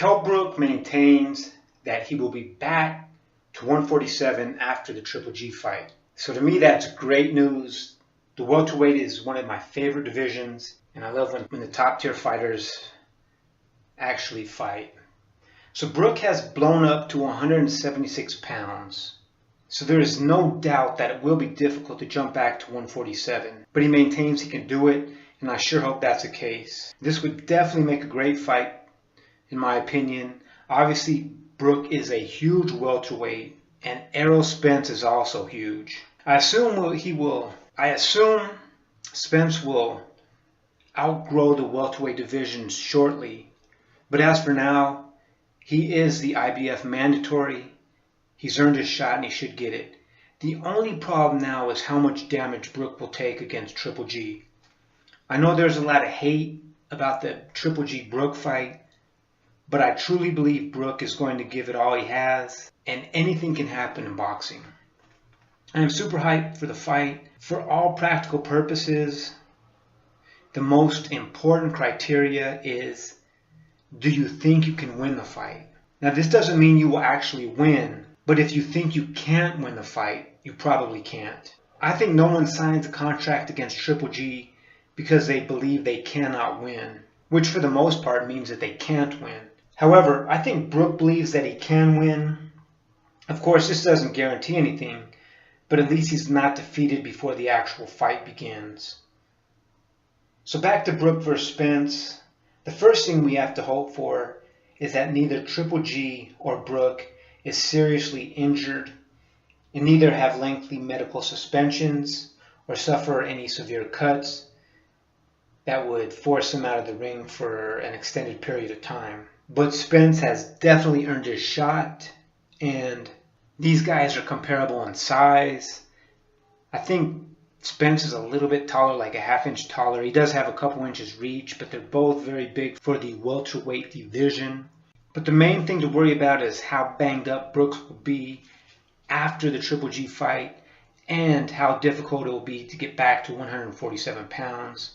Kell Brook maintains that he will be back to 147 after the Triple G fight. So to me, that's great news. The welterweight is one of my favorite divisions, and I love when the top tier fighters actually fight. So Brook has blown up to 176 pounds. So there is no doubt that it will be difficult to jump back to 147. But he maintains he can do it, and I sure hope that's the case. This would definitely make a great fight, in my opinion. Obviously, Brook is a huge welterweight, and Errol Spence is also huge. I assume Spence will outgrow the welterweight division shortly. But as for now, he is the IBF mandatory. He's earned his shot and he should get it. The only problem now is how much damage Brook will take against Triple G. I know there's a lot of hate about the Triple G Brook fight, but I truly believe Brook is going to give it all he has, and anything can happen in boxing. I am super hyped for the fight. For all practical purposes, the most important criteria is, do you think you can win the fight? Now, this doesn't mean you will actually win, but if you think you can't win the fight, you probably can't. I think no one signs a contract against Triple G because they believe they cannot win, which for the most part means that they can't win. However, I think Brook believes that he can win. Of course, this doesn't guarantee anything, but at least he's not defeated before the actual fight begins. So back to Brook versus Spence. The first thing we have to hope for is that neither Triple G or Brook is seriously injured, and neither have lengthy medical suspensions or suffer any severe cuts that would force him out of the ring for an extended period of time. But Spence has definitely earned his shot, and these guys are comparable in size. I think Spence is a little bit taller, like a half-inch taller. He does have a couple inches reach, but they're both very big for the welterweight division. But the main thing to worry about is how banged up Brook will be after the Triple G fight, and how difficult it will be to get back to 147 pounds.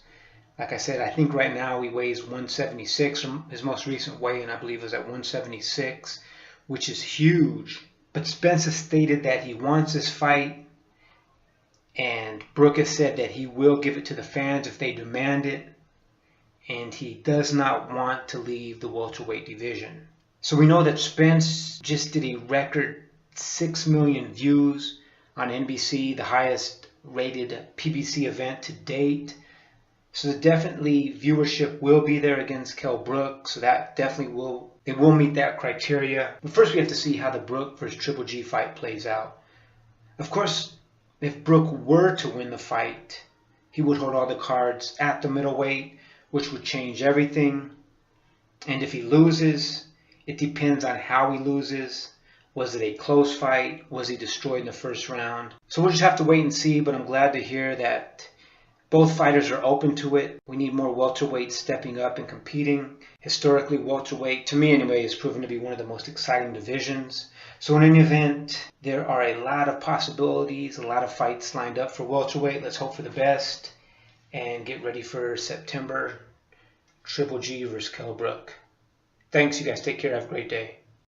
Like I said, I think right now he weighs 176. His most recent weigh-in, I believe, was at 176, which is huge. But Spence has stated that he wants this fight, and Brook has said that he will give it to the fans if they demand it, and he does not want to leave the welterweight division. So we know that Spence just did a record 6 million views on NBC, the highest rated PBC event to date. So definitely viewership will be there against Kell Brook, so that definitely will meet that criteria. But first we have to see how the Brook versus Triple G fight plays out. Of course, if Brook were to win the fight, he would hold all the cards at the middleweight, which would change everything. And if he loses, it depends on how he loses. Was it a close fight? Was he destroyed in the first round? So we'll just have to wait and see, but I'm glad to hear that both fighters are open to it. We need more welterweights stepping up and competing. Historically, welterweight, to me anyway, has proven to be one of the most exciting divisions. So in any event, there are a lot of possibilities, a lot of fights lined up for welterweight. Let's hope for the best and get ready for September. Triple G versus Kell Brook. Thanks, you guys. Take care. Have a great day.